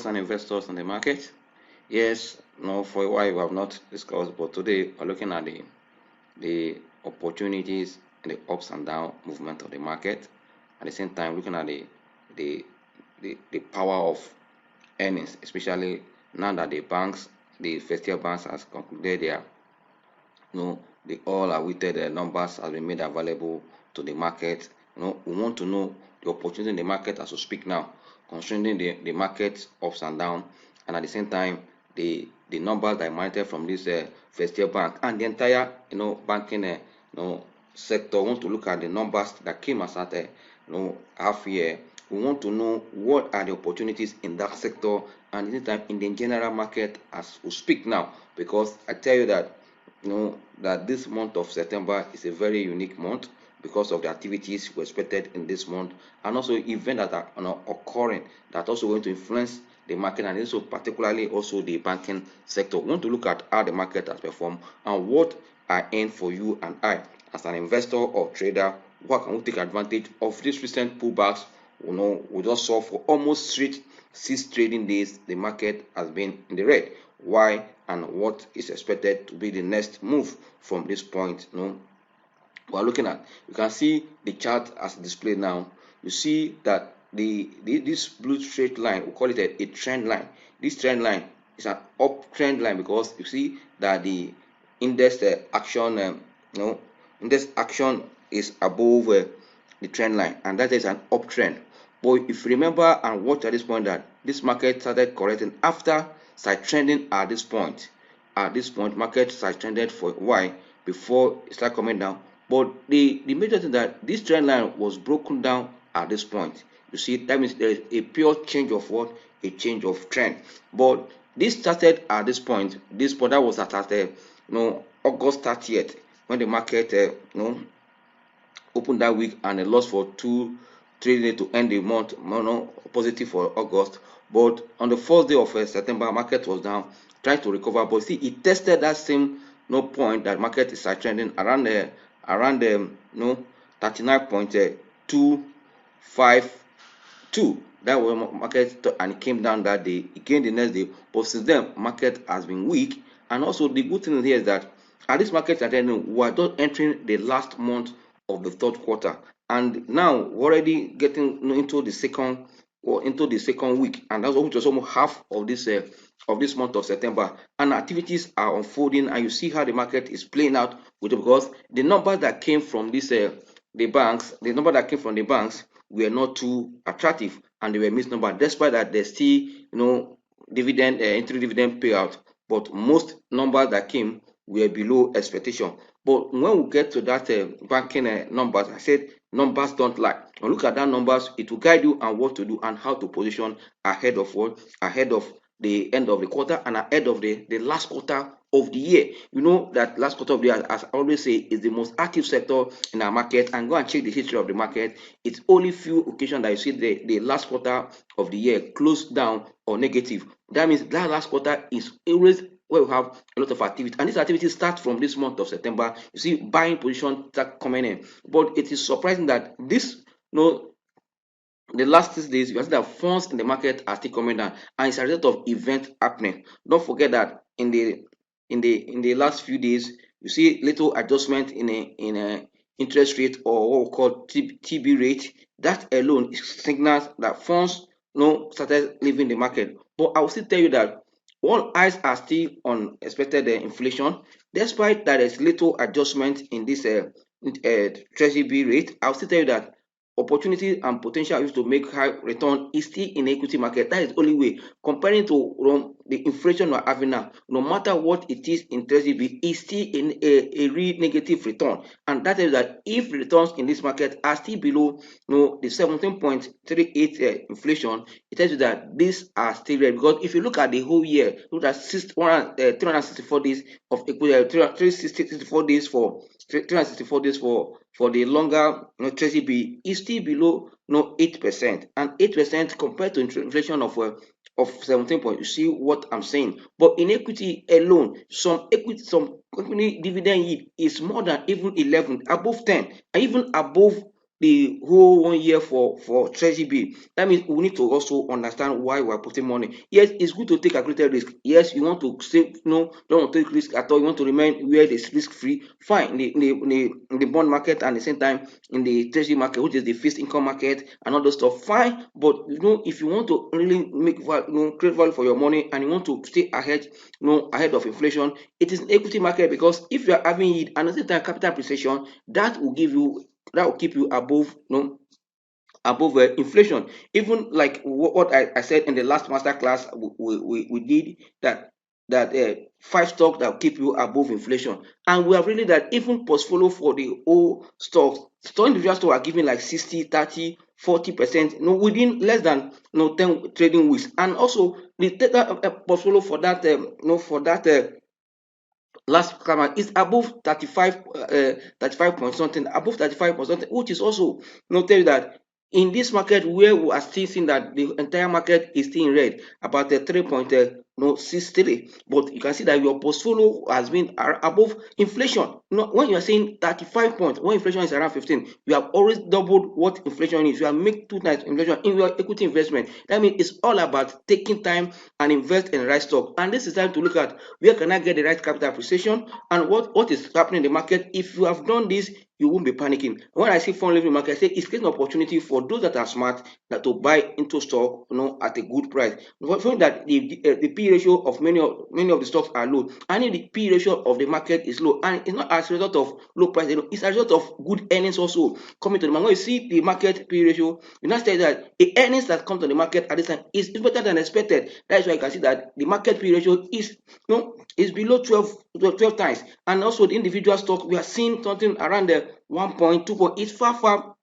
traders and investors in the market. Yes, no, for a while we have not discussed, but today we're looking at the opportunities and the ups and down movement of the market. At the same time, looking at the the power of earnings, especially now that the banks, the first year banks has concluded their the all awaited numbers has been made available to the market. We want to know the opportunity in the market as we speak now, concerning the market ups and down, and at the same time the numbers that emanated from this first year bank and the entire banking sector. We want to look at the numbers that came as at half year. We want to know what are the opportunities in that sector and at the same time in the general market as we speak now, because I tell you that that this month of September is a very unique month because of the activities we expected in this month, and also events that are occurring that also going to influence the market, and also particularly also the banking sector. We want to look at how the market has performed and what are in for you and I as an investor or trader. What can we take advantage of these recent pullbacks? We just saw for almost straight 6 trading days the market has been in the red. Why and what is expected to be the next move from this point? We are looking at. You can see the chart as displayed now. You see that this blue straight line, we call it a trend line. This trend line is an uptrend line because you see that the index action index action is above the trend line, and that is an uptrend. But if you remember and watch at this point, that this market started correcting after side trending at this point. At this point, market side trended for a while before it started coming down. But the major thing that this trend line was broken down at this point. You see, that means there is a pure change of what? A change of trend. But this started at this point. This point that was at August 30th, when the market opened that week and it lost for 2 trading days to end the month, positive for August. But on the first day of September, market was down, trying to recover. But see, it tested that same point that market is trending around 39.252. That was market, and it came down that day. It came the next day, but since then market has been weak. And also the good thing here is that at this market trending, we are just entering the last month of the third quarter, and now we're already getting into the second week, and that's which was almost half of this month of September, and activities are unfolding, and you see how the market is playing out with it, because the numbers that came from the banks were not too attractive, and they were missed numbers, despite that there's still dividend interim dividend payout, but most numbers that came were below expectation. But when we get to that banking numbers, I said numbers don't lie. When you look at that numbers, it will guide you on what to do and how to position ahead of the end of the quarter and ahead of the last quarter of the year. You know that last quarter of the year, as I always say, is the most active sector in our market, and go and check the history of the market. It's only few occasions that you see the last quarter of the year closed down or negative. That means that last quarter is always where we have a lot of activity, and this activity starts from this month of September. You see buying position start coming in, but it is surprising that this the last 6 days, you can see that funds in the market are still coming down, and it's a result of event happening. Don't forget that in the last few days, you see little adjustment in a interest rate, or what we call TB rate. That alone signals that funds started leaving the market. But I will still tell you that all eyes are still on expected inflation, despite that there's little adjustment in this treasury rate. I'll still tell you that opportunity and potential used to make high return is still in the equity market. That is the only way. Comparing to the inflation we're having now, no matter what it is in treasury, it's still in a real negative return. And that is that if returns in this market are still below the 17.38 inflation, it tells you that these are still red. Because if you look at the whole year, look at 364 days of equity, 364 days for 364 days for the longer treasury is still below 8%, and 8% compared to inflation of 17 point. You see what I'm saying? But in equity alone, some company dividend yield is more than even 11, above 10, and even above the whole 1 year for treasury bill. That means we need to also understand why we are putting money. Yes, it's good to take calculated risk. Yes, you want to save, no, don't want to take risk at all. You want to remain where it's risk free. Fine, in the bond market, and at the same time in the treasury market, which is the fixed income market and all those stuff. Fine, but if you want to really create value for your money, and you want to stay ahead, ahead of inflation, it is an equity market, because if you are having yield and at the same time capital appreciation, that will keep you above, inflation. Even like what I said in the last master class we did, that 5 stocks that will keep you above inflation. And we have really that even portfolio for the whole stocks, some individual stocks are giving like 60, 30, 40%, within less than 10 trading weeks. And also the portfolio for that, for that last climate is above 35 point something, above 35 point something, which is also noted that in this market, where we are still seeing that the entire market is still in red, about 3.63, but you can see that your portfolio has been above inflation. When you are saying 35 points, when inflation is around 15, you have always doubled what inflation is. You have made 2 times inflation in your equity investment. That means it's all about taking time and invest in the right stock. And this is time to look at where can I get the right capital appreciation, and what is happening in the market. If you have done this, you won't be panicking. When I see fund leverage market, I say it's creating an opportunity for those that are smart, that to buy into stock, at a good price. Showing that the P ratio of many of the stocks are low, and the P ratio of the market is low, and it's not as a result of low price, it's a result of good earnings also coming to the market. When you see the market P ratio, you now say that the earnings that come to the market at this time is better than expected. That is why you can see that the market P ratio is below 12 times. And also the individual stock, we are seeing something around the 1.2 point. It's far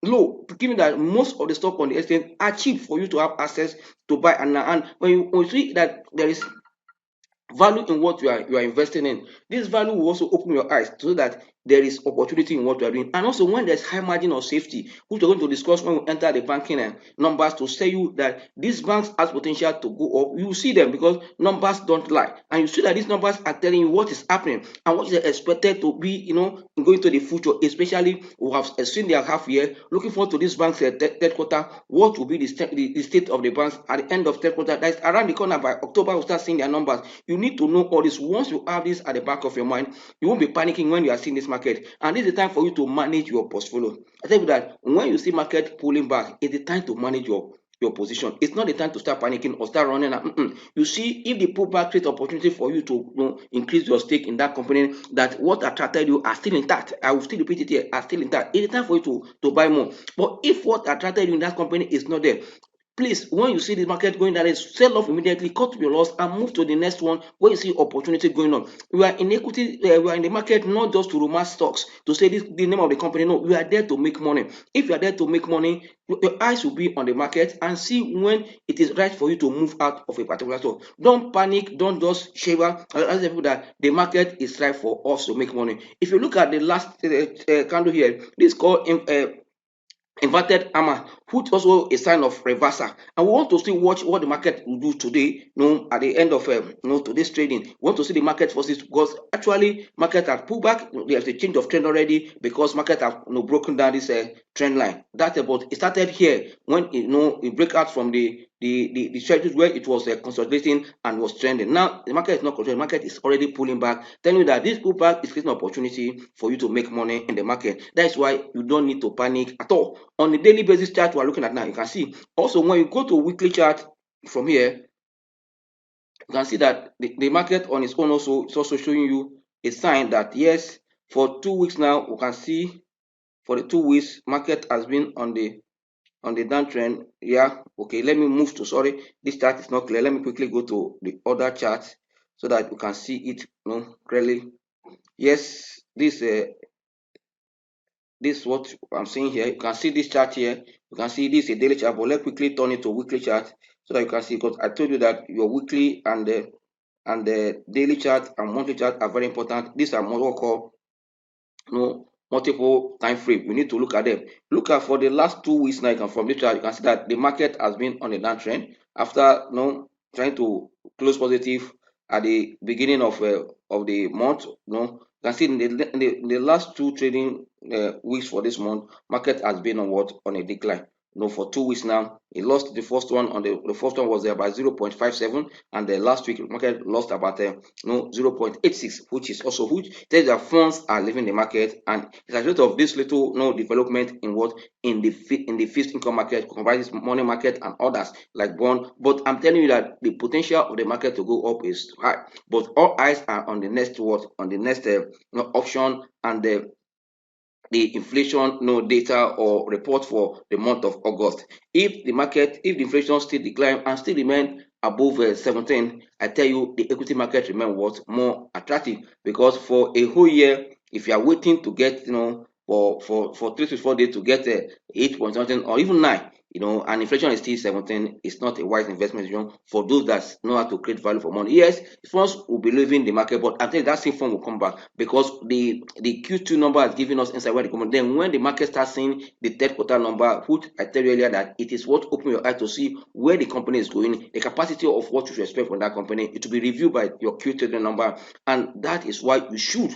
low, given that most of the stock on the exchange are cheap for you to have access to buy. And when you see that there is value in what you are investing in, this value will also open your eyes so that there is opportunity in what you are doing. And also when there's high margin of safety, which we're going to discuss when we enter the banking numbers, to say you that these banks has potential to go up. You see them because numbers don't lie, and you see that these numbers are telling you what is happening and what is expected to be, going to the future. Especially we have seen their half year, looking forward to this bank's third quarter. What will be the state of the banks at the end of third quarter? That is around the corner. By October we'll start seeing their numbers. You need to know all this. Once you have this at the back of your mind, you won't be panicking when you are seeing this market. And this is the time for you to manage your portfolio. I tell you that when you see market pulling back, it's the time to manage your position. It's not the time to start panicking or start running. You see, if the pullback creates opportunity for you to increase your stake in that company, that what attracted you are still intact. I will still repeat it here, are still intact. It's the time for you to buy more. But if what attracted you in that company is not there, please, when you see the market going down, sell off immediately, cut your loss, and move to the next one where you see opportunity going on. We are in equity, we are in the market not just to romance stocks, to say this the name of the company. No, we are there to make money. If you are there to make money, your eyes will be on the market and see when it is right for you to move out of a particular stock. Don't panic, don't just shiver. As people that the market is right for us to make money. If you look at the last candle here, this is called inverted hammer, which also a sign of reversal. And we want to still watch what the market will do today, at the end of today's trading. We want to see the market forces, because actually market have pulled back. There's a change of trend already, because market have broken down this trend line. That's about it. Started here when it break out from the strategies where it was consolidating and was trending. Now the market is not controlling, the market is already pulling back, telling you that this pullback is creating an opportunity for you to make money in the market. That's why you don't need to panic at all. On the daily basis chart we're looking at now, you can see also when you go to weekly chart from here, you can see that the market on its own also is also showing you a sign that yes, for 2 weeks now, we can see for the 2 weeks market has been on the downtrend. Yeah, okay, let me move to, sorry, this chart is not clear. Let me quickly go to the other chart so that you can see it clearly. Yes, this is what I'm seeing here. You can see this chart here. You can see this is a daily chart, but let's quickly turn it to weekly chart so that you can see, because I told you that your weekly and the daily chart and monthly chart are very important. These are what called multiple time frame. We need to look at them. Look at for the last 2 weeks now. From this chart, you can see that the market has been on a downtrend after trying to close positive at the beginning of the month. You can see in the last two trading weeks for this month, market has been on what, on a decline. For 2 weeks now, it lost the first one. The first one was there by 0.57, and the last week market lost about 0.86, which is also huge. Tells that funds are leaving the market, and it's a result of this little development in what, in the fixed income market, comprises money market and others like bond. But I'm telling you that the potential of the market to go up is high. But all eyes are on the next what, on the next option, and the inflation data or report for the month of August. If the inflation still decline and still remain above 17, I tell you the equity market remain what, more attractive, because for a whole year, if you are waiting to get, for 3 to 4 days to get 8 point something or even 9, and inflation is still 17, it's not a wise investment for those that know how to create value for money. Yes, funds will be leaving the market, but I think that same fund will come back, because the Q2 number has given us insight where the company. Then when the market starts seeing the third quarter number, which I tell you earlier that it is what open your eye to see where the company is going, the capacity of what you should expect from that company, it will be reviewed by your Q3 number, and that is why you should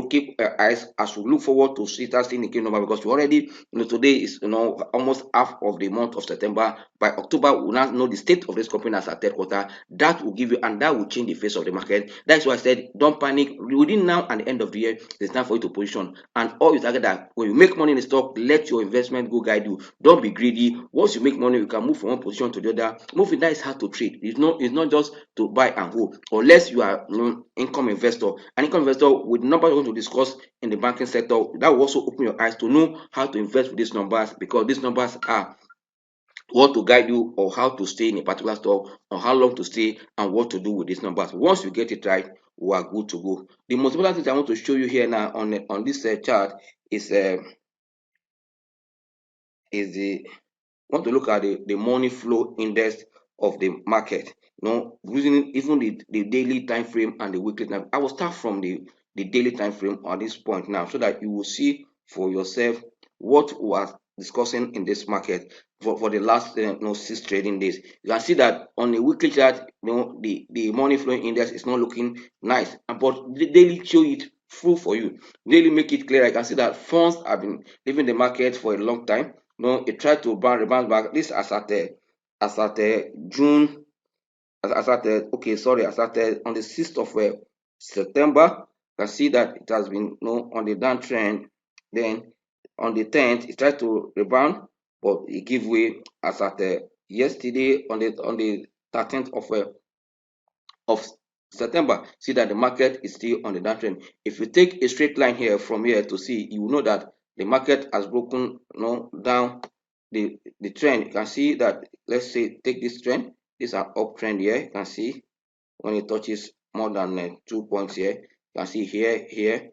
keep eyes as we look forward to see that thing in number, because we already, today is almost half of the month of September. By October, we will now know the state of this company as a third quarter. That will give you, and that will change the face of the market. That's why I said, don't panic. Within now and the end of the year, it's time for you to position. And all you target that when you make money in the stock, let your investment go guide you. Don't be greedy. Once you make money, you can move from one position to the other. Moving that is hard to trade. It's not just to buy and hold, unless you are income investor. An income investor with numbers we're going to discuss in the banking sector, that will also open your eyes to know how to invest with these numbers, because these numbers are what to guide you or how to stay in a particular stock, or how long to stay, and what to do with these numbers. Once you get it right, we are good to go. The most important thing I want to show you here now on this chart is the want to look at the money flow index of the market. Using even the daily time frame and the weekly time. I will start from the daily time frame at this point now, so that you will see for yourself what we are discussing in this market for the last 6 trading days. You can see that on the weekly chart, the money flow index is not looking nice, but the daily show it full for you. Daily make it clear. I can see that funds have been leaving the market for a long time. It tried to rebound back. This as at June, as at on the 6th of September. You can see that it has been on the downtrend. Then on the 10th, it tried to rebound, but it gave way as at yesterday on the 13th of September. See that the market is still on the downtrend. If you take a straight line here from here to see, you will know that the market has broken down the trend. You can see that, let's say, take this trend. This is an uptrend here. You can see when it touches more than 2 points here. You can see here, here,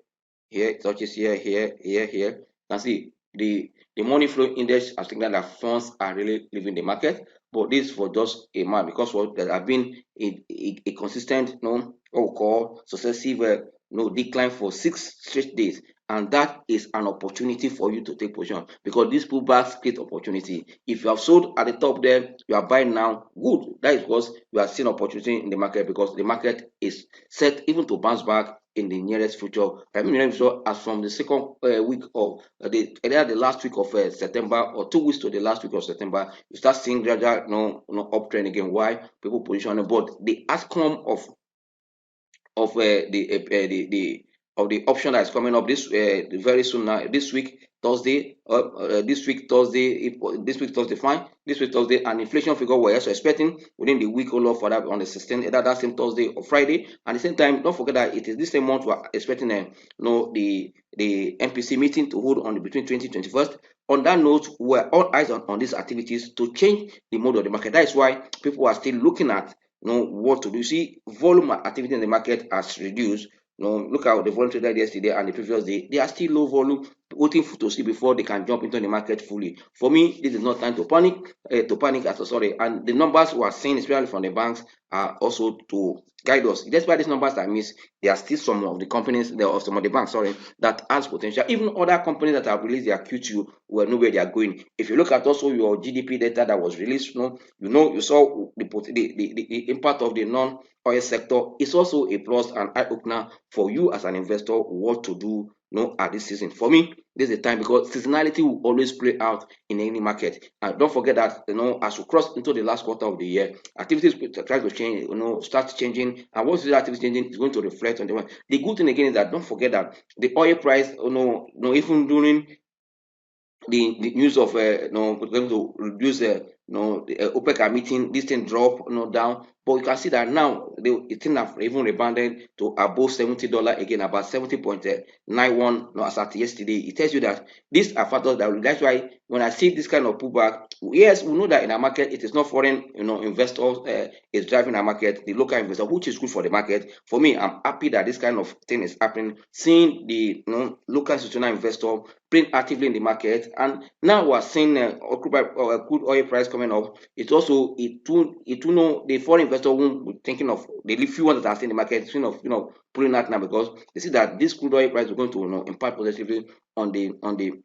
here, it touches here, here, here, here. You can see the money flow index has signaled that funds are really leaving the market, but this is for just a month, because there have been a consistent what we call successive decline for 6 straight days, and that is an opportunity for you to take position, because these pullbacks create opportunity. If you have sold at the top there, you are buying now, good. That is because you are seeing opportunity in the market, because the market is set even to bounce back in the nearest future. I mean, as from the second week of the last week of September, or 2 weeks to the last week of September, you start seeing gradual uptrend again. Why? People positioning, but the outcome of the option that is coming up this very soon now, this week Thursday, fine, this week Thursday, and inflation figure we're also expecting within the week or for that on the 16th, either that same Thursday or Friday. And at the same time, don't forget that it is this same month we're expecting the MPC meeting to hold on between 2021st. On that note, we're all eyes on these activities to change the mode of the market. That is why people are still looking at what to do. See, volume activity in the market has reduced. Look at the volume traded yesterday and the previous day. They are still low volume. waiting to see before they can jump into the market fully. For me, this is not time to panic. Sorry, and the numbers we are seeing, especially from the banks, are also to guide us. Despite these numbers I miss, there are still some of the companies, there are some of the banks, sorry, that has potential. Even other companies that have released their Q2 will know where they are going. If you look at also your GDP data that was released, you saw the impact of the non-oil sector is also a plus and eye opener for you as an investor what to do at this season. For me, this is the time because seasonality will always play out in any market. And don't forget that as we cross into the last quarter of the year, activities try to change, start changing. And once the activities changing, is going to reflect on the one. The good thing again is that don't forget that the oil price, even during the news of going to reduce the OPEC are meeting, this thing drop down, but you can see that now the thing have even rebounded to above $70 again, about 70.91 as at yesterday. It tells you that these are factors that's why when I see this kind of pullback, yes, we know that in our market it is not foreign investors is driving our market, the local investor, which is good for the market. For me, I'm happy that this kind of thing is happening, seeing the local institutional investor playing actively in the market. And now we're seeing crude oil price coming up. It also the foreign investor won't be thinking of the few ones that are still in the market, pulling out now because they see that this crude oil price is going to impact positively on the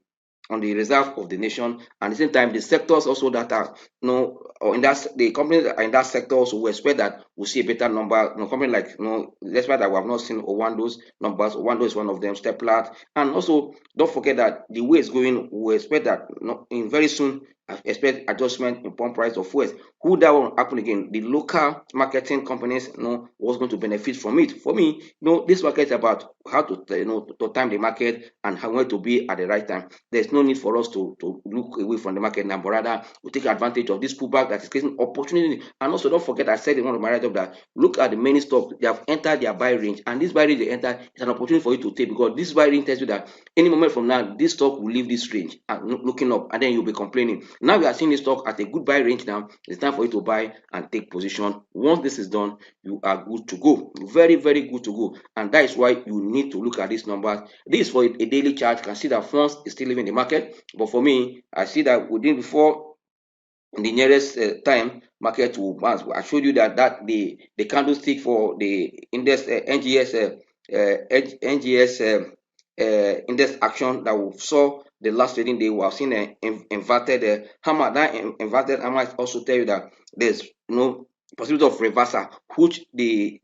reserve of the nation. And at the same time, the sectors also that are or in that the companies that are in that sector also we expect that we'll see a better number. Company like despite that we have not seen Owando's numbers. Owando is one of them, Steplat, and also don't forget that the way it's going, we expect that in very soon. I expect adjustment in pump price of fuels. Who that will happen again? The local marketing companies, was going to benefit from it. For me, this market is about how to to time the market and how to be at the right time. There's no need for us to look away from the market now, but rather we take advantage of this pullback that is creating opportunity. And also don't forget, I said in one of my write-up that look at the many stocks they have entered their buy range, and this buy range they enter is an opportunity for you to take because this buy range tells you that any moment from now this stock will leave this range and looking up, and then you'll be complaining. Now we are seeing this stock at a good buy range. Now it's time for you to buy and take position. Once this is done, you are good to go, very very good to go. And that is why you need to look at these numbers. This is for a daily chart. You can see that funds is still leaving the market, but for me, I see that within before in the nearest time market will bounce. I showed you that the candlestick for the index NGS index action that we saw the last trading day. We have seen an inverted hammer. That inverted hammer also tell you that there's no possibility of reversal, which the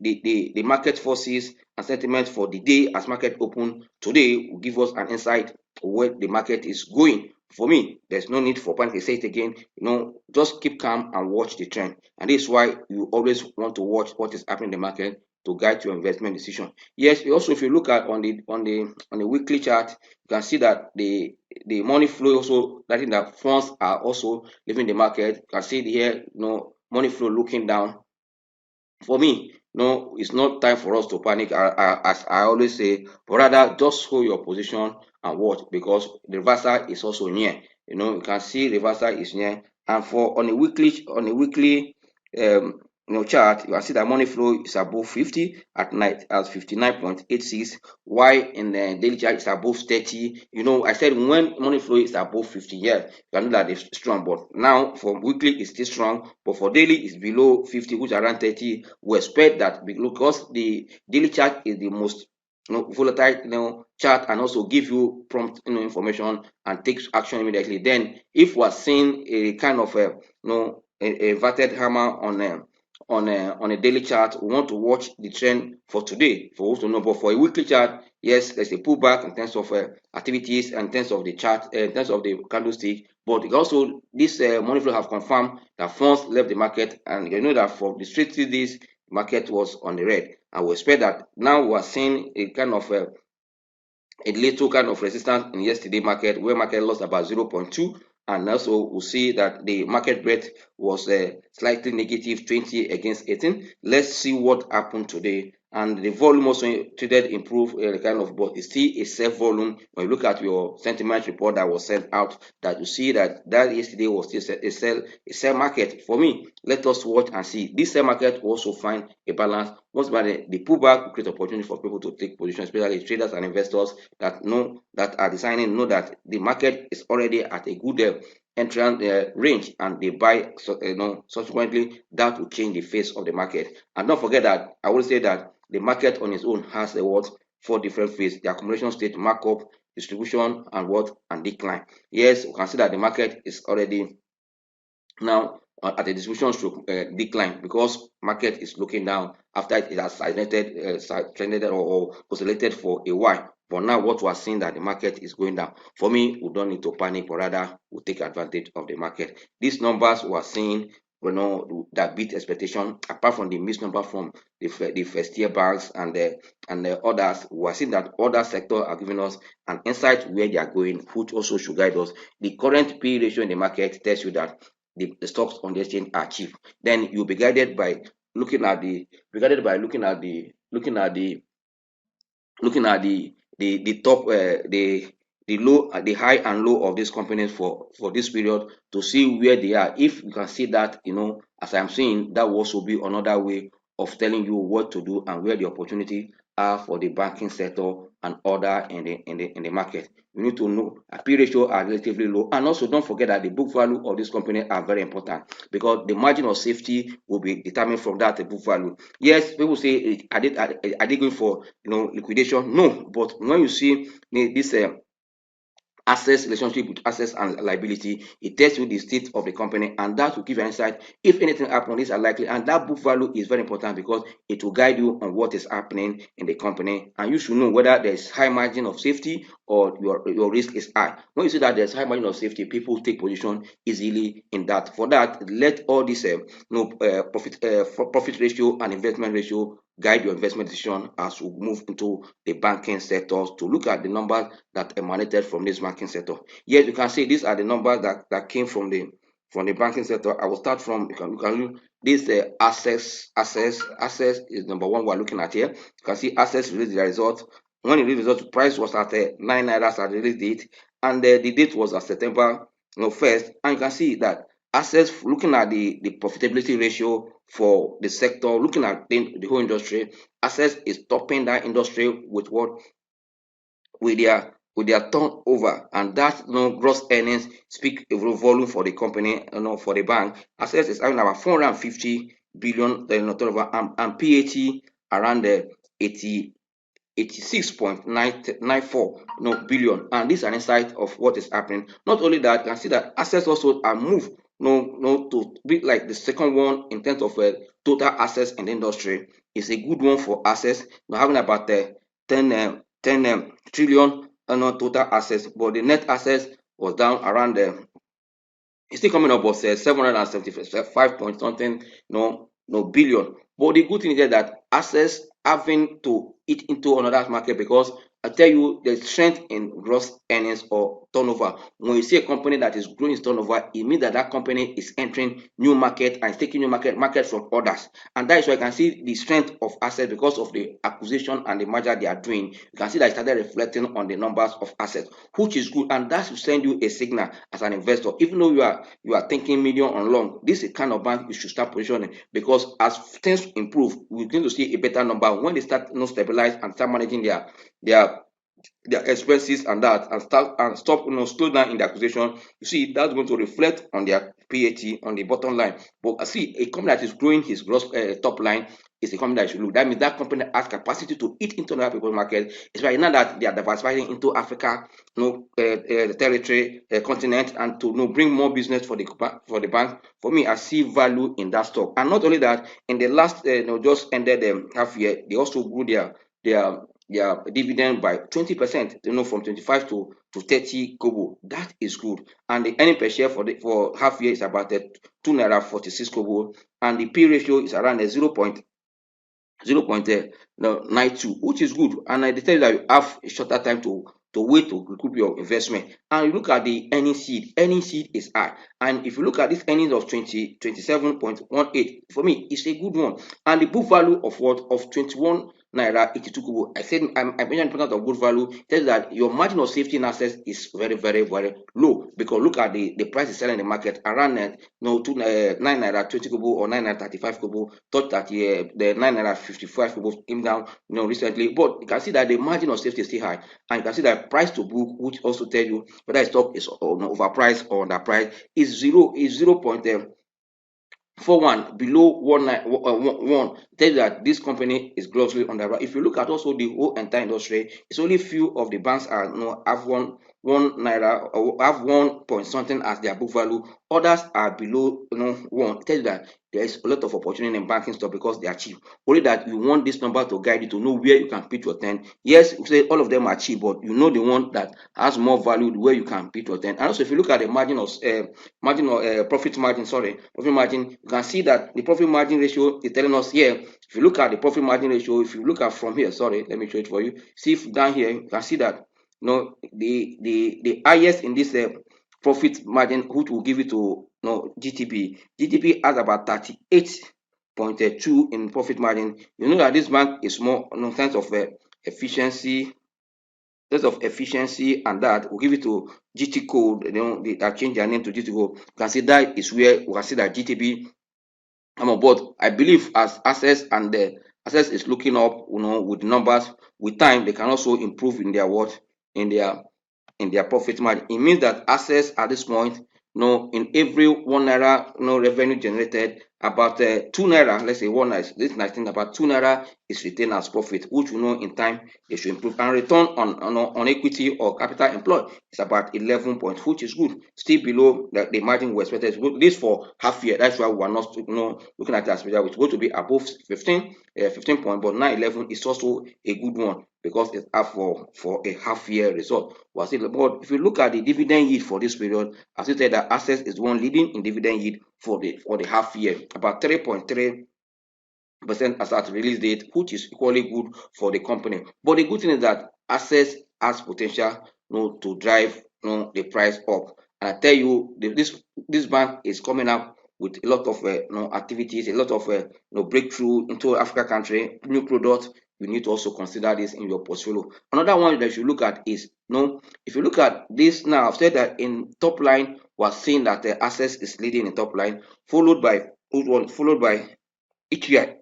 market forces and sentiment for the day as market open today will give us an insight where the market is going. For me, there's no need for panic. I say it again, just keep calm and watch the trend. And this is why you always want to watch what is happening in the market to guide your investment decision. Yes, also if you look at on the weekly chart, you can see that the money flow also, that is that funds are also leaving the market. You can see here, money flow looking down. For me, it's not time for us to panic, as I always say, but rather just hold your position and watch because the reversal is also near. You can see reversal is near, and for on a weekly chart, you can see that money flow is above 50 at night as 59.86, while in the daily chart it's above 30. I said when money flow is above 50, yeah, you can know that it's strong, but now for weekly it's still strong, but for daily it's below 50, which is around 30. We expect that because the daily chart is the most volatile chart and also give you prompt information and takes action immediately. Then if we're seeing a kind of a inverted hammer on a daily chart, we want to watch the trend for today for us to know. But for a weekly chart, yes, there's a pullback in terms of activities and in terms of the chart, in terms of the candlestick. But also this money flow have confirmed that funds left the market, and you know that for the straight 3 days market was on the red. And we expect that now we are seeing a kind of a little kind of resistance in yesterday market, where market lost about 0.2, and also we'll see that the market breadth was slightly negative 20 against 18. Let's see what happened today and the volume also traded improve kind of, but it's still a sell volume. When you look at your sentiment report that was sent out, that you see that yesterday was still a sell market. For me, let us watch and see. This sell market will also find a balance. Once by the pullback will create opportunity for people to take position, especially traders and investors that are designing, know that the market is already at a good entrance range, and they buy. So subsequently that will change the face of the market. And don't forget that I will say that the market on its own has a what, four different phases: the accumulation state, markup, distribution, and what, and decline. Yes, we can see that the market is already now at a distribution stroke decline, because market is looking down after it has trended or oscillated for a while. But now what we are seeing, that the market is going down. For me, we don't need to panic, but rather we take advantage of the market. These numbers we are seeing, that beat expectation, apart from the missed number from the first year banks and the others. We are seeing that other sectors are giving us an insight where they are going, which also should guide us. The current P ratio in the market tells you that the stocks on the exchange are cheap. Then you'll be guided by looking at the top, the low, the high and low of these companies for this period, to see where they are. If you can see that, as I'm saying, that will also be another way of telling you what to do and where the opportunity are for the banking sector and other in the market. You need to know P ratio are relatively low, and also don't forget that the book value of this company are very important, because the margin of safety will be determined from that book value. Yes, people say, are they going for liquidation? No, but when you see this assets relationship with assets and liability, it tells you the state of the company, and that will give you an insight if anything happens. These are likely, and that book value is very important, because it will guide you on what is happening in the company, and you should know whether there is high margin of safety or your risk is high. When you see that there's high margin of safety, people take position easily in that. For that, let all this profit ratio and investment ratio guide your investment decision as we move into the banking sector, to look at the numbers that emanated from this banking sector. Yes, you can see these are the numbers that came from the banking sector. I will start from, you can look this access is number one we're looking at here. You can see access released the result. When it released the result, price was at 9 naira at the release date, and the date was at September 1st. And you can see that access, looking at the profitability ratio for the sector, looking at the whole industry, access is topping that industry with what, with their turnover, and that gross earnings speak a volume for the company, for the bank. Access is having about 450 billion turnover, and PAT around the 86.994 billion, and this is an insight of what is happening. Not only that, you can see that assets also are moved to be like the second one in terms of total assets in the industry. Is a good one for assets, having about 10 trillion total assets, but the net assets was down around it's still coming up, but 775 point something billion. But the good thing is that access having to eat into another market, because I tell you the strength in gross earnings or turnover. When you see a company that is growing its turnover, it means that that company is entering new market and is taking new market from others. And that is why I can see the strength of assets, because of the acquisition and the merger they are doing. You can see that it started reflecting on the numbers of assets, which is good, and that should send you a signal as an investor. Even though you are thinking medium and long, this is the kind of bank you should start positioning, because as things improve, we're going to see a better number when they start stabilize and start managing their expenses and that, and stop slow down in the acquisition. You see that's going to reflect on their PAT on the bottom line. But I see a company that is growing his gross top line is a company that should look. That means that company has capacity to eat into other people's market, especially now that they are diversifying into Africa, territory, continent, and to bring more business for the bank. For me, I see value in that stock. And not only that, in the last just ended half year, they also grew their dividend by 20%, from 25 to 30 kobo. That is good. And the earning per share for half year is about 2 naira 46 kobo, and the P ratio is around 0.92, which is good. And I tell you that you have a shorter time to wait to recoup your investment. And you look at the earning seed is high. And if you look at this earnings of 27.18, for me, it's a good one. And the book value of 21 naira 82 kobo. I said I mentioned the importance of good value. Tells that your margin of safety in assets is very, very, very low, because look at the price is selling in the market around 9 naira 20 kobo or 9 naira 35 kobo. Thought that the 9 naira 55 kobo came down recently, but you can see that the margin of safety is still high, and you can see that price to book, which also tell you whether a stock is overpriced or underpriced, is 0.41 below one. Tell you that this company is grossly undervalued. If you look at also the whole entire industry, it's only few of the banks are have one naira or have 1 point something as their book value. Others are below one. Tell you that there is a lot of opportunity in banking stock because they are cheap. Only that you want this number to guide you to know where you can pitch your 10. Yes, we say all of them are cheap, but you know the one that has more value where you can pitch your 10. And also, if you look at the profit margin, profit margin, you can see that the profit margin ratio is telling us here. If you look at the profit margin ratio, if you look at from here, let me show it for you. See if down here, you can see that the highest in this profit margin, which will give it to GTP. GTP has about 38.2 in profit margin. You know that this bank is more in terms of efficiency. And that will give it to GT code. That change their name to GT code. You can see that is where we can see that GTP come on board. I believe as access and the access is looking up, with numbers, with time, they can also improve in their in their profit margin. It means that access at this point, in every 1 naira revenue generated, about 2 naira, let's say 1 naira, this nice thing, about 2 naira is retained as profit, which in time they should improve. And return on equity or capital employed is about 11 points, which is good, still below the margin we expected. This for half year. That's why we are not looking at it as special. It's going to be above 15 point, but 911 is also a good one because it's up for a half year result. But if you look at the dividend yield for this period, as you said, that Access is the one leading in dividend yield for the half year, about 3.3% as at release date, which is equally good for the company. But the good thing is that Access has potential to drive the price up. And I tell you, this bank is coming up with a lot of activities, a lot of breakthrough into Africa country, new products. You need to also consider this in your portfolio. Another one that you look at is if you look at this now, I've said that in top line, we're seeing that the Access is leading in top line, followed by ETI.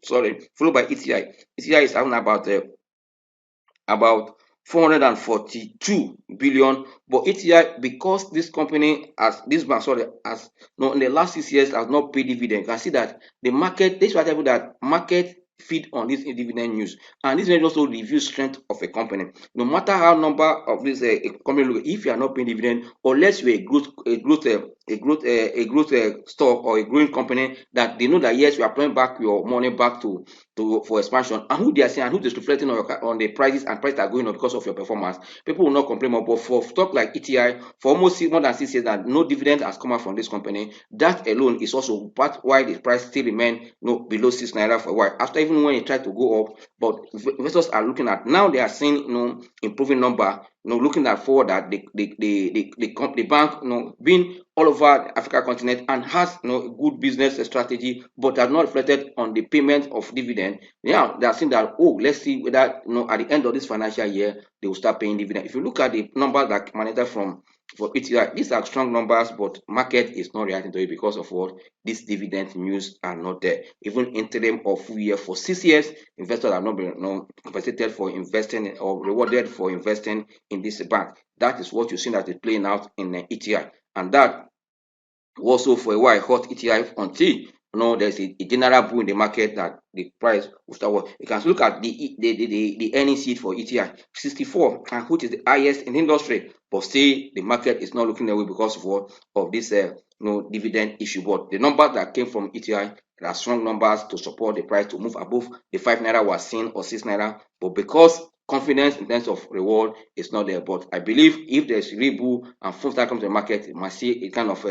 Followed by ETI. ETI is having about 442 billion, but ETI, because this company in the last 6 years has not paid dividend. You can see that the market, this is why that market feed on this dividend news, and this also reviews strength of a company. No matter how number of this company look, if you are not paying dividend, unless you're a growth stock or a growing company, that they know that yes, you are paying back your money back for expansion, and who they are seeing and who is reflecting on the prices, and prices are going up because of your performance, people will not complain more. But for stock like ETI, for almost more than 6 years that no dividend has come out from this company, that alone is also part why the price still remain below 6 naira for a while, after even when it tried to go up. But investors are looking at now, they are seeing improving number, looking at forward that the bank being all over the Africa continent and has a good business strategy, but has not reflected on the payment of dividend. Now they are saying that, let's see whether at the end of this financial year they will start paying dividend. If you look at the numbers that emanated for ETI, these are strong numbers, but market is not reacting to it because of what these dividend news are not there. Even interim or full year for 6 years, investors have not been compensated for investing or rewarded for investing in this bank. That is what you see that is playing out in ETI, and that also for a while hot ETI until there's a general boom in the market that the price will start work. You can look at the earnings sheet for ETI 64, and which is the highest in the industry, but still the market is not looking away because of what of this dividend issue. But the numbers that came from ETI, there are strong numbers to support the price to move above the 5 naira was seen or 6 naira, but because confidence in terms of reward is not there. But I believe if there's rebull and full time comes to the market, you must see a kind of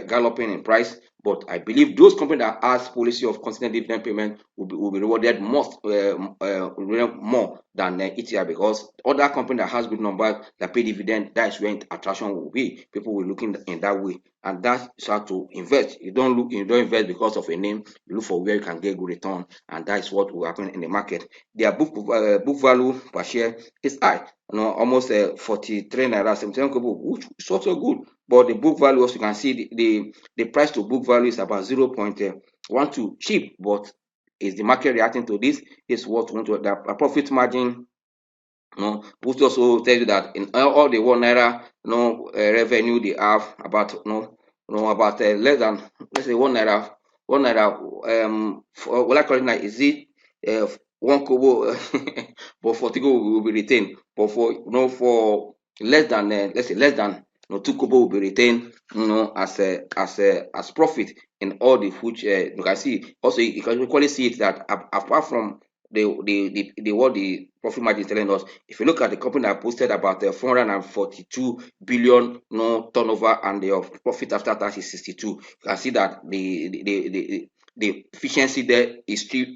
galloping in price. But I believe those companies that has policy of consistent dividend payment will be rewarded rewarded more than ETR, because other company that has good numbers that pay dividend, that is where attraction will be. People will look in that way, and that's how to invest. You don't invest because of a name. You look for where you can get good return, and that is what will happen in the market. Their book value per share is high, almost 43 naira 71 kobo, which is also good. But the book value, as you can see, the price to book value is about 0.12 cheap. But is the market reacting to this? Is what we want to the profit margin, which also tells you that in all the 1 naira revenue they have, about about less than, let's say, 1 naira, 1 naira, for what I call it now, is it 1 kobo but 40 kobo will be retained. But for for less than let's say less than 2 kobo will be retained, as profit in all the which you can see. Also, you can equally see it that apart from the what the profit margin is telling us. If you look at the company that posted about 442 billion turnover, and their profit after tax is 62, you can see that the efficiency there is still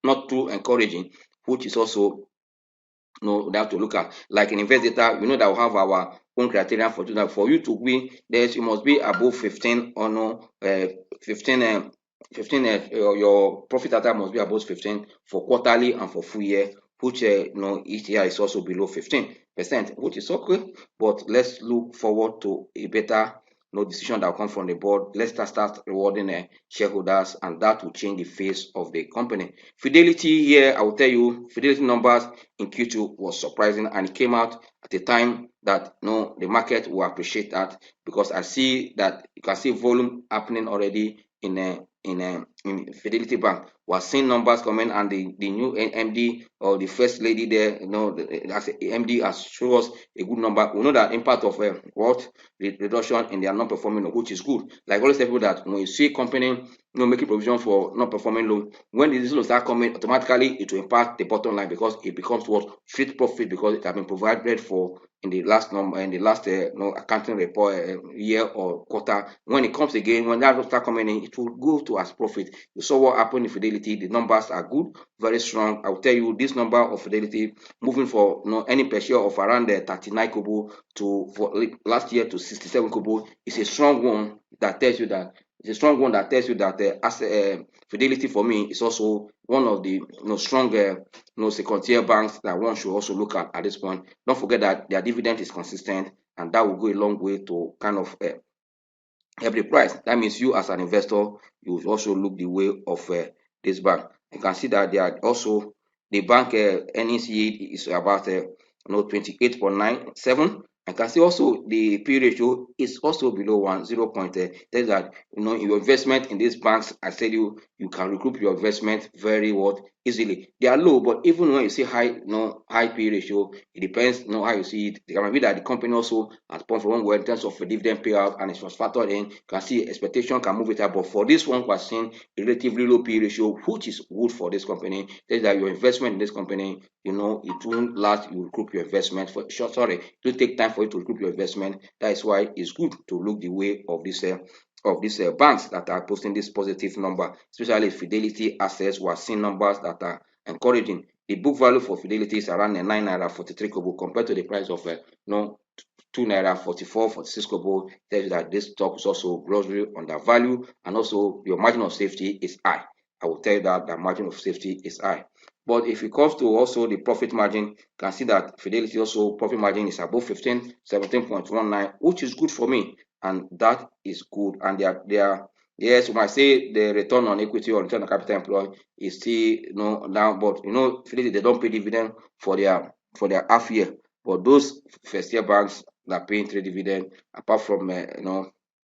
not too encouraging, which is also we have to look at. Like in invest data, we know that we have our own criteria for that. For you to win, you must be above 15, or 15 your profit after must be above 15 for quarterly and for full year, which each year is also below 15%, which is okay. But let's look forward to a better decision that will come from the board. Let's start rewarding shareholders, and that will change the face of the company. Fidelity here, I will tell you, Fidelity numbers in Q2 was surprising, and it came out at a time that the market will appreciate that, because I see that you can see volume happening already in Fidelity Bank. We're seeing numbers coming, and the new MD, or the first lady there, as MD has shown us a good number. We know that impact of what the reduction in their non-performing loan, which is good. Like always tell people that when you see a company making provision for non-performing loan, when the loans start coming, automatically it will impact the bottom line, because it becomes what straight profit, because it has been provided for in the last accounting report year or quarter. When it comes again, when that start coming in, it will go to as profit. You saw what happened in Fidelity. The numbers are good, very strong. I will tell you, this number of Fidelity moving for any per share of around 39 kobo for last year to 67 kobo is a strong one that tells you that Fidelity, for me, is also one of the stronger second tier banks that one should also look at this point. Don't forget that their dividend is consistent, and that will go a long way to kind of help the price. That means you, as an investor, you will also look the way of this bank. You can see that they are also the bank earnings yield is about 28.97. I can see also the P ratio is also below 1, 0.10. Tells that your investment in these banks, I said you can recoup your investment very easily. They are low, but even when you see high high P ratio, it depends how you see it. It can be that the company also has pumped from one in terms of a dividend payout, and it was factored in. You can see expectation can move it up, but for this one, we're seeing a relatively low P ratio, which is good for this company. Tells that your investment in this company, it won't last. You recoup your investment for short. Sorry, it will take time for you to recoup your investment. That is why it's good to look the way of this banks that are posting this positive number, especially Fidelity Assets. We are seeing numbers that are encouraging. The book value for Fidelity is around 9 naira 43 kobo, compared to the price of 2 naira 44, 46 kobo. Tells you that this stock is also grossly undervalued, and also your margin of safety is high. I will tell you that the margin of safety is high. But if it comes to also the profit margin, you can see that Fidelity also profit margin is above 15, 17.19, which is good for me, and that is good. And they are yes, when I say the return on equity or return on capital employed is still down, but Fidelity, they don't pay dividend for their half year. But those first year banks that pay trade dividend, apart from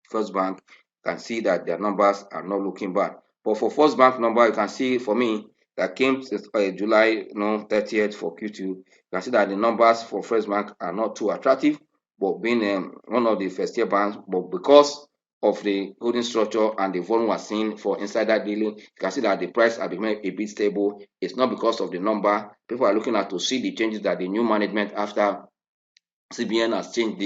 First Bank, can see that their numbers are not looking bad. But for First Bank number, you can see for me that came since July 30th for Q2. You can see that the numbers for First Bank are not too attractive, but being one of the first year banks, but because of the holding structure and the volume we're seeing for insider dealing, you can see that the price has become a bit stable. It's not because of the number. People are looking at to see the changes that the new management after CBN has changed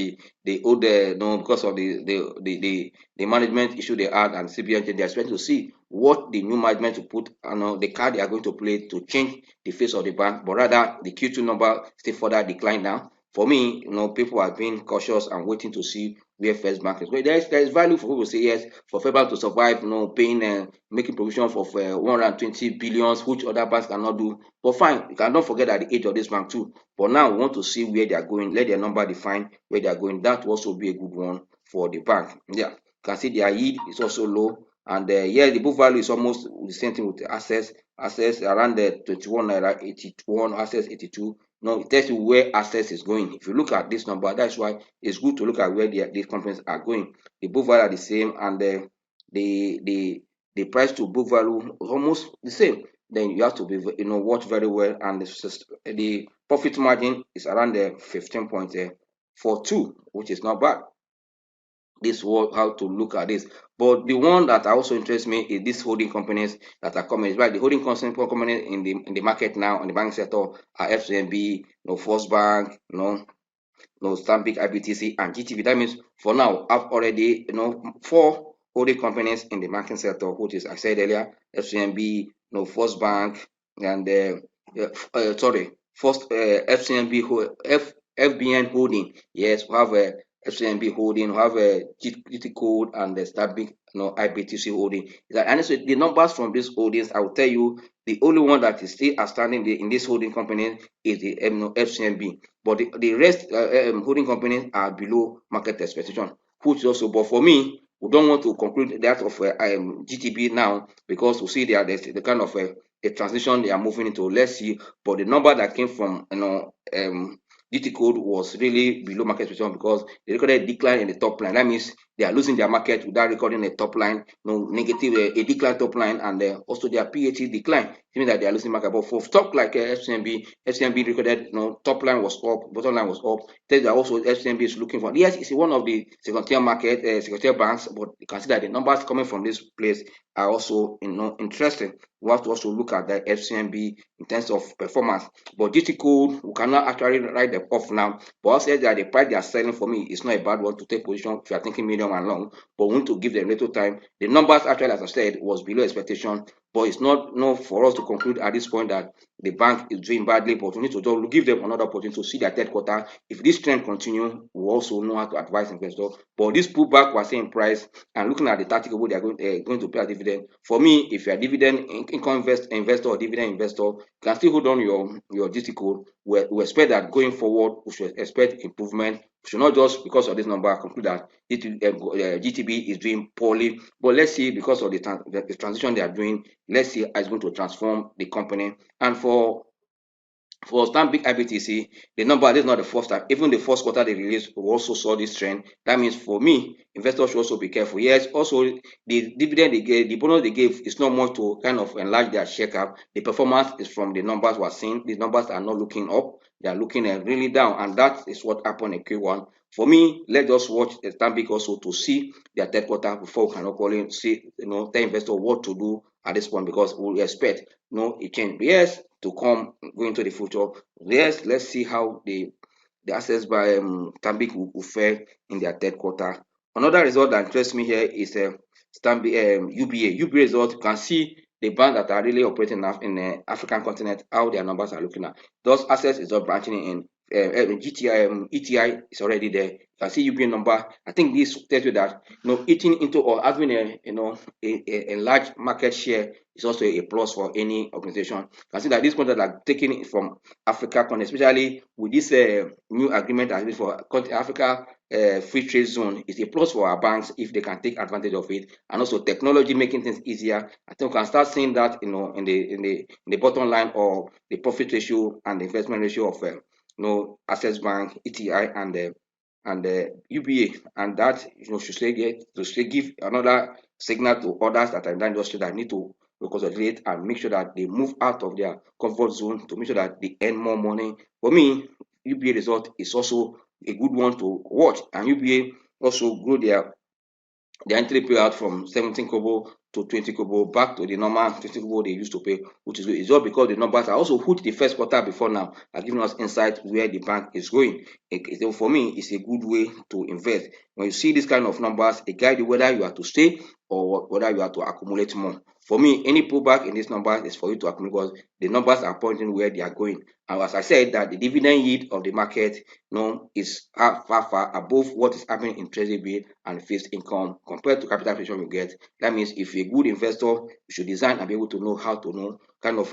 the old no, because of the management issue they had, and CBN they are expecting to see what the new management to put the card they are going to play to change the face of the bank, but rather the Q2 number still further decline now. For me, people are being cautious and waiting to see where First Bank is going. There is value for people to say yes for First Bank to survive, paying making provision for 120 billions, which other banks cannot do. But fine, you cannot forget at the age of this bank too. But now we want to see where they are going. Let their number define where they are going. That will also be a good one for the bank. Yeah, you can see their yield is also low. And yeah, the book value is almost the same thing with the assets. Assets around the 21 naira 81, assets 82. No, it tells you where assets is going. If you look at this number, that's why it's good to look at where these companies are going. The book value are the same, and the the the price to book value is almost the same. Then you have to be watch very well, and the profit margin is around the 15.42, which is not bad. This was how to look at this. But the one that also interests me is these holding companies that are coming. Right, the holding companies in the market now in the banking sector are FCMB, First Bank, Stanbic IBTC and GTB. That means for now, I've already, four holding companies in the banking sector, which is, I said earlier, FCMB, First Bank, and sorry, first FBN Holding. Yes, we have a FCMB Holding, we have a GT Code, and the Stanbic, IBTC Holding. And so the numbers from these holdings, I will tell you, the only one that is still outstanding in this holding company is the FCMB. But the rest holding companies are below market expectation, which also, but for me, we don't want to conclude that of GTB now, because we see there's the kind of a transition they are moving into. Let's see, but the number that came from GT code was really below market expectation because they recorded a decline in the top line. That means they are losing their market without recording a top line, negative, a decline top line, and also their PAT decline, meaning that they are losing market. But for stock like FCMB recorded, top line was up, bottom line was up. That also FCMB is looking for. Yes, it's one of the second tier market, second tier banks, but you can see that the numbers coming from this place are also interesting. We have to also look at the FCMB in terms of performance. But GT code, we cannot actually write them off now. But I'll say that the price they are selling for me is not a bad one to take position if you are thinking medium and long. But we need to give them little time. The numbers actually, as I said, was below expectation. But it's not for us to conclude at this point that the bank is doing badly. But we need to give them another opportunity to see their third quarter. If this trend continue, we also know how to advise investors. But this pullback we're seeing price and looking at the tactical they are going to pay a dividend. For me, if you're a dividend income investor or dividend investor, you can still hold on your GT code. We expect that going forward, we should expect improvement. We should not just because of this number conclude that GTB is doing poorly. But let's see, because of the transition they are doing, let's see how it's going to transform the company. And for Stanbic IBTC, the number, this is not the first time. Even the first quarter they released, we also saw this trend. That means for me, investors should also be careful. Yes, also the dividend they gave, the bonus they gave is not much to kind of enlarge their share cap. The performance is from the numbers we're seeing. These numbers are not looking up. They are looking really down. And that is what happened in Q1. For me, let's just watch Stanbic also to see their third quarter before we can hopefully see, tell investor what to do at this point, because we expect a change. But yes, to come going to the future. Yes, let's see how the assets by Stanbic will fare in their third quarter. Another result that interests me here is Stanbic UBA. UBA result, you can see the banks that are really operating in the African continent, how their numbers are looking at. Those assets is not branching in. GTI, ETI is already there. You can see UBA number. I think this tells you that eating into or having a large market share is also a plus for any organization. You can see that these contracts are taken from Africa, especially with this new agreement for Africa free trade zone. Is a plus for our banks if they can take advantage of it, and also technology making things easier. I think we can start seeing that in the bottom line or the profit ratio and the investment ratio of Access Bank, ETI, and the UBA, and that should give another signal to others that are in the industry that need to consolidate and make sure that they move out of their comfort zone to make sure that they earn more money. For me, UBA result is also a good one to watch, and UBA also grow their entry payout from 17 kobo to 20 kobo, back to the normal 20 kobo they used to pay, which is good. It's just because the numbers are also hit the first quarter before now are giving us insight where the bank is going. For me, it's a good way to invest. When you see this kind of numbers, it guide you whether you are to stay or whether you are to accumulate more. For me, any pullback in this number is for you to accumulate because the numbers are pointing where they are going. And as I said, that the dividend yield of the market is far above what is happening in treasury bill and fixed income compared to capital appreciation you get. That means if you're a good investor, you should design and be able to know how to kind of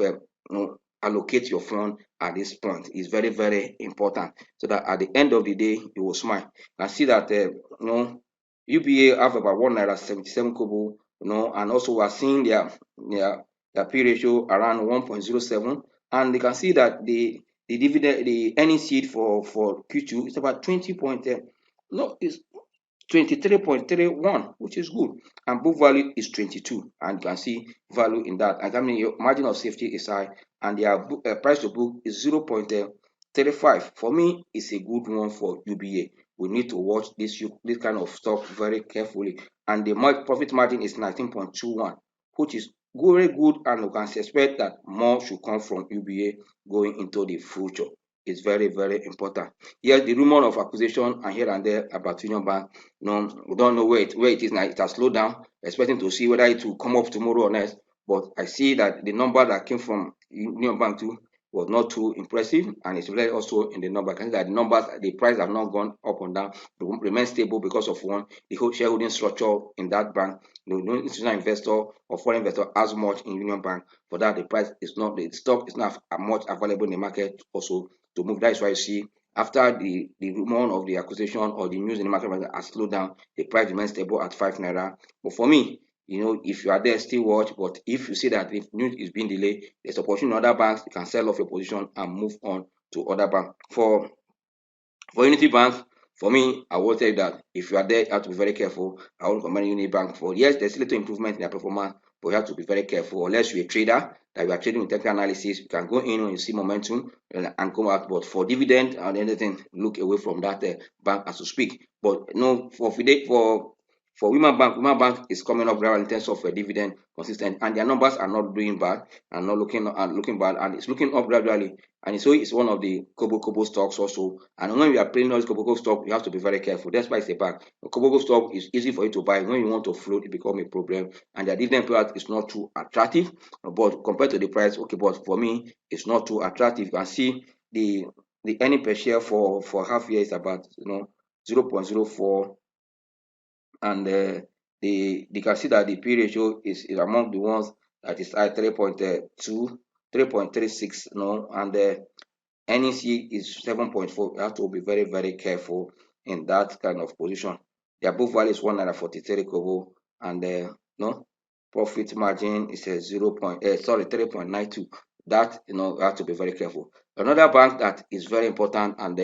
allocate your fund at this point. It's very important so that at the end of the day you will smile. You can see that UBA have about 1 naira 77 kobo, and also we are seeing their P ratio around 1.07, and you can see that the dividend, the earnings yield for Q2 is about 23.31, which is good, and book value is 22, and you can see value in that. And I mean, your margin of safety is high, and their price to book is 0.35. For me, it's a good one for UBA. We need to watch this kind of stock very carefully, and the profit margin is 19.21, which is very good, and you can expect that more should come from UBA going into the future. It's very important. Yes, the rumor of acquisition and here and there about Union Bank, we don't know where it is now. It has slowed down, expecting to see whether it will come up tomorrow or next. But I see that the number that came from Union Bank too was not too impressive, and it's really also in the number. I can see that the numbers, the price have not gone up and down, they remain stable because of the whole shareholding structure in that bank. No institutional investor or foreign investor as much in Union Bank. For that, the price is not, the stock is not much available in the market also to move. That is why you see after the rumor of the acquisition or the news in the market has slowed down, the price remains stable at 5 naira. But for me, if you are there, still watch. But if you see that the news is being delayed, there's opportunity in other banks. You can sell off your position and move on to other banks. For Unity Bank, for me, I will tell you that if you are there, you have to be very careful. I will recommend Unity Bank for, yes, there's a little improvement in their performance, but you have to be very careful. Unless you're a trader, that you are trading with technical analysis, you can go in when you see momentum and come out. But for dividend and anything, look away from that bank as to speak. But for Women Bank is coming up gradually in terms of dividend consistent, and their numbers are not doing bad and not looking bad, and it's looking up gradually. And so it's one of the Kobo stocks also. And when we are playing all this Kobo stock, you have to be very careful. That's why it's a bank. Kobo stock is easy for you to buy. When you want to float, it becomes a problem. And their dividend payout is not too attractive, but compared to the price, okay, but for me, it's not too attractive. You can see the earning per share for half year is about 0.04, and they can see that the P ratio is among the ones that is at 3.2, 3.36, and the NEC is 7.4. You have to be very careful in that kind of position. Their book value is 1.43 kobo, and no profit margin is a 3.92. That you have to be very careful. Another bank that is very important, and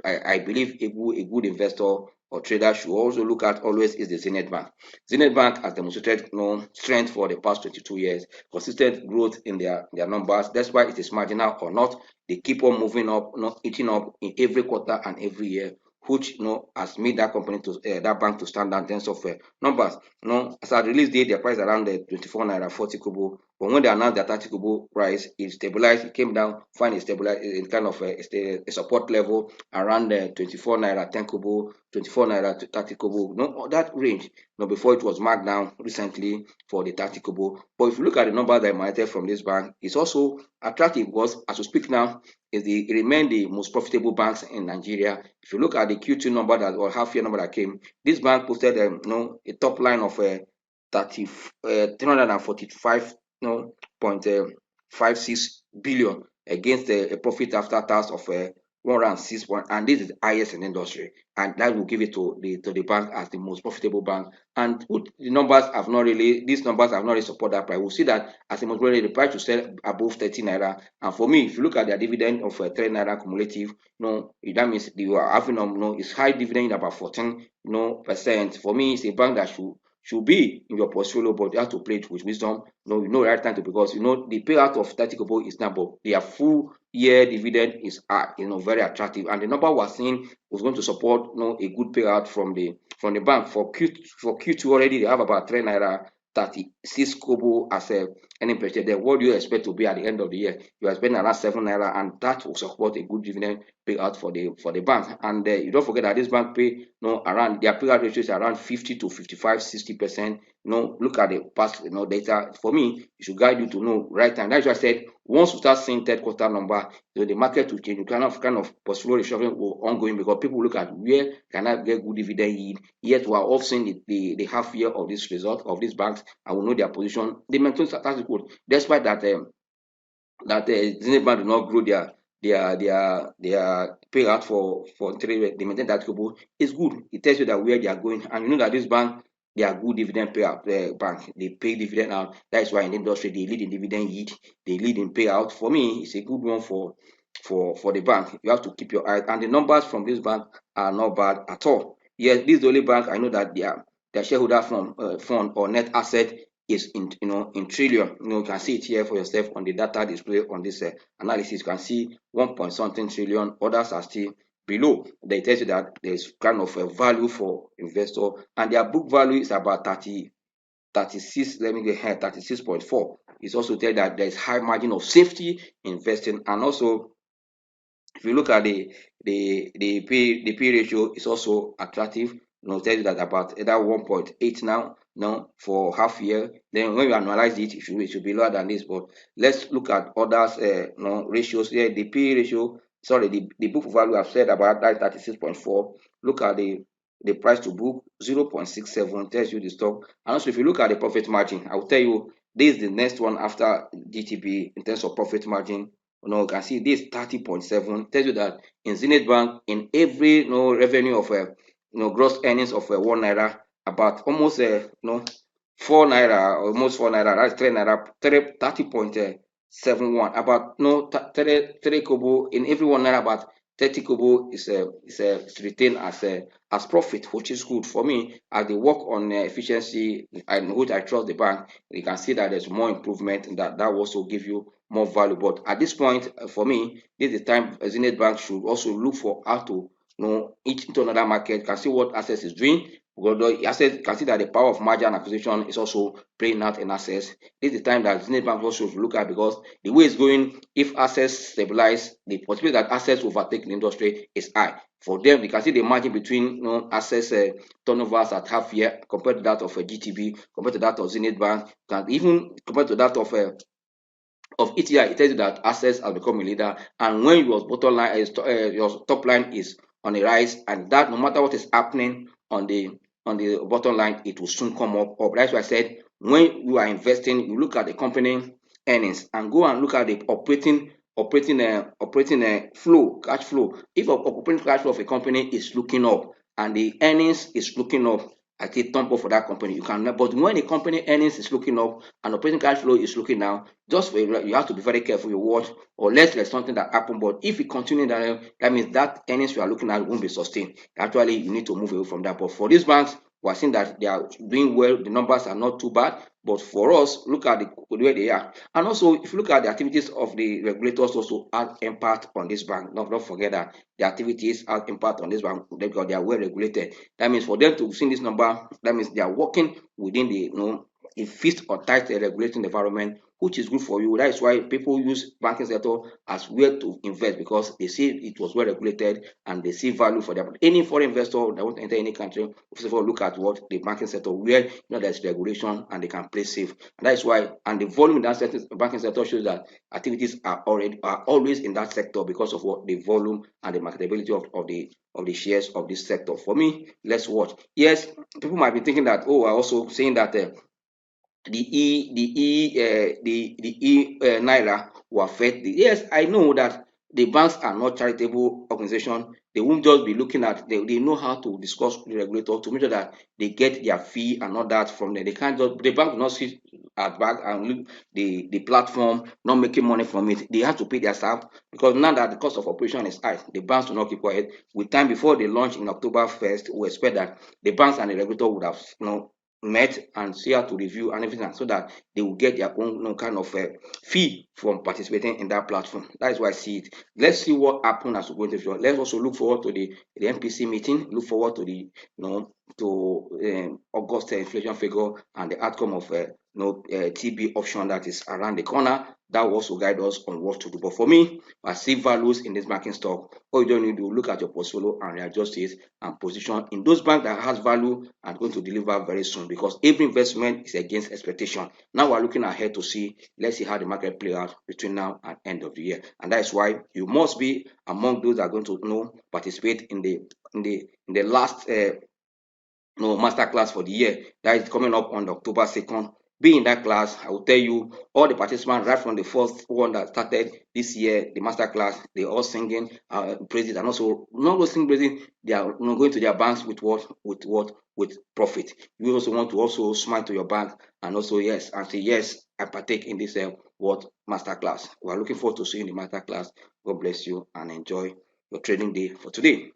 I believe a good investor or trader should also look at always is the Zenith Bank. Zenith Bank has demonstrated strength for the past 22 years, consistent growth in their numbers. That's why it is marginal or not. They keep on moving up, eating up in every quarter and every year, which has made that company to that bank to stand out in terms of numbers. As at release date, their price around the 24 naira 40 kobo. But when they announced their 30 kobo price, it stabilized, it came down, finally stabilized in kind of a support level around the 24 naira 10 kobo, 24 naira to 30 kobo. That range. Before it was marked down recently for the 30 kobo. But if you look at the number that emanated from this bank, it's also attractive because as we speak now, it remain the most profitable banks in Nigeria. If you look at the Q2 number or half year number that came, this bank posted a top line of 345.56 billion against a profit after tax of 106, and this is the highest in the industry, and that will give it to the bank as the most profitable bank. And these numbers have not really support that price. We'll see that as the most really the price to sell above 30 naira. And for me, if you look at their dividend of 3 naira cumulative, that means you are having it's high dividend about 14% For me, it's a bank that should be in your portfolio, but you have to play it with wisdom. The right time to, because the payout of 30 kobo is now, but their full year dividend is very attractive, and the number we're seeing was going to support a good payout from the bank. For Q2 already, they have about 3 naira 36 kobo as a earning per share. Then what do you expect to be at the end of the year? You are spending around 7 naira, and that will support a good dividend payout for the bank. And you don't forget that this bank pay around their payout ratio is around 50 to 55, 60%. Look at the past data. For me, it should guide you to know right time. That's why I said once you start seeing third quarter number, the market will change. You kind of portfolio reshuffling will ongoing, because people look at where can I get good dividend yield. Yet we are all seeing the half year of this result of these banks, and we know their position. They maintain status quo despite that Zenith Bank do not grow their payout for trade. They maintain that quo. It's good. It tells you that where they are going, and you know that this bank, they are good dividend payout bank. They pay dividend out. That is why in the industry they lead in dividend yield. They lead in payout. For me, it's a good one for the bank. You have to keep your eye, and the numbers from this bank are not bad at all. Yes, this is the only bank I know that their shareholder fund or net asset is in trillion. You can see it here for yourself on the data display on this analysis. You can see 1 point something trillion. Others are still below. They tell you that there's kind of a value for investor, and their book value is about 36. Let me get here, 36.4. It's also tell that there's high margin of safety investing, and also if you look at the P ratio, is also attractive. Tell you that about either 1.8 now for half year. Then when you analyze it, it should be lower than this. But let's look at others ratios here. The P ratio, sorry, the book value I've said about that 36.4. Look at the price to book 0.67, tells you the stock. And also if you look at the profit margin, I will tell you this is the next one after GTB in terms of profit margin. You can see this 30.7, tells you that in Zenith Bank, in every revenue of gross earnings of 1 naira, about almost 4 naira, almost 4 naira, that's 3 naira, 30.71, about 3 kobo in every 1 naira, about 30 kobo is retained as profit, which is good for me. As they work on efficiency, and which I trust the bank, you can see that there's more improvement, that will also give you more value. But at this point, for me, this is the time Zenith Bank should also look for how to each into another market, can see what Access is doing. Because Access can see that the power of merger and acquisition is also playing out in Access. This is the time that Zenith Bank also should look at, because the way it's going, if Access stabilize, the possibility that Access overtake the industry is high. For them, you can see the margin between Access turnovers at half year compared to that of GTB, compared to that of Zenith Bank, can even compared to that of ETI. It tells you that Access has become a leader, and when your bottom line your top line is on a rise, and that no matter what is happening on the bottom line, it will soon come up. That's why I said when you are investing, you look at the company earnings and go and look at the operating flow, cash flow. If operating cash flow of a company is looking up and the earnings is looking up, I say thumb up for that company. You can, but when the company earnings is looking up and operating cash flow is looking down, just for you have to be very careful. You watch, or unless there's something that happened. But if it continues, that means that earnings you are looking at won't be sustained. Actually, you need to move away from that. But for these banks, we are seeing that they are doing well. The numbers are not too bad. But for us, look at the way they are. And also, if you look at the activities of the regulators, also have impact on this bank. Don't forget that the activities have impact on this bank because they are well regulated. That means for them to see this number, that means they are working within the a fixed or tight regulating environment, which is good for you. That is why people use banking sector as where to invest, because they see it was well regulated and they see value for them. Any foreign investor that want to enter any country, first of all, look at what the banking sector, where there's regulation and they can play safe. And that is why, and the volume in that sector, banking sector shows that activities are always in that sector because of what the volume and the marketability of the shares of this sector. For me, let's watch. Yes, people might be thinking that, I also saying that the naira will affect the. Yes, I know that the banks are not charitable organization. They won't just be looking at. They know how to discuss with the regulator to make sure that they get their fee and all that from there. They can't just, the bank will not sit at back and look the platform not making money from it. They have to pay their staff, because now that the cost of operation is high, the banks will not keep quiet. With time, before they launch in October 1st, we expect that the banks and the regulator would have met and see how to review and everything, so that they will get their own kind of fee from participating in that platform. That is why I see it. Let's see what happens as we go into the future. Let's also look forward to the MPC meeting. Look forward to the August inflation figure and the outcome of TB option that is around the corner. That will also guide us on what to do. But for me, I see values in this banking stock. All you don't need to look at your portfolio and readjust it and position in those banks that has value and going to deliver very soon, because every investment is against expectation. Now we're looking ahead to see, let's see how the market play out between now and end of the year. And that is why you must be among those that are going to participate in the last master class for the year that is coming up on October 2nd. Be in that class. I will tell you all the participants right from the first one that started this year, the master class, they all singing praises, and also not only singing praises, they are going to their banks with with profit. You also want to also smile to your bank and also yes and say yes, I partake in this master class. We are looking forward to seeing the master class. God bless you and enjoy your trading day for today.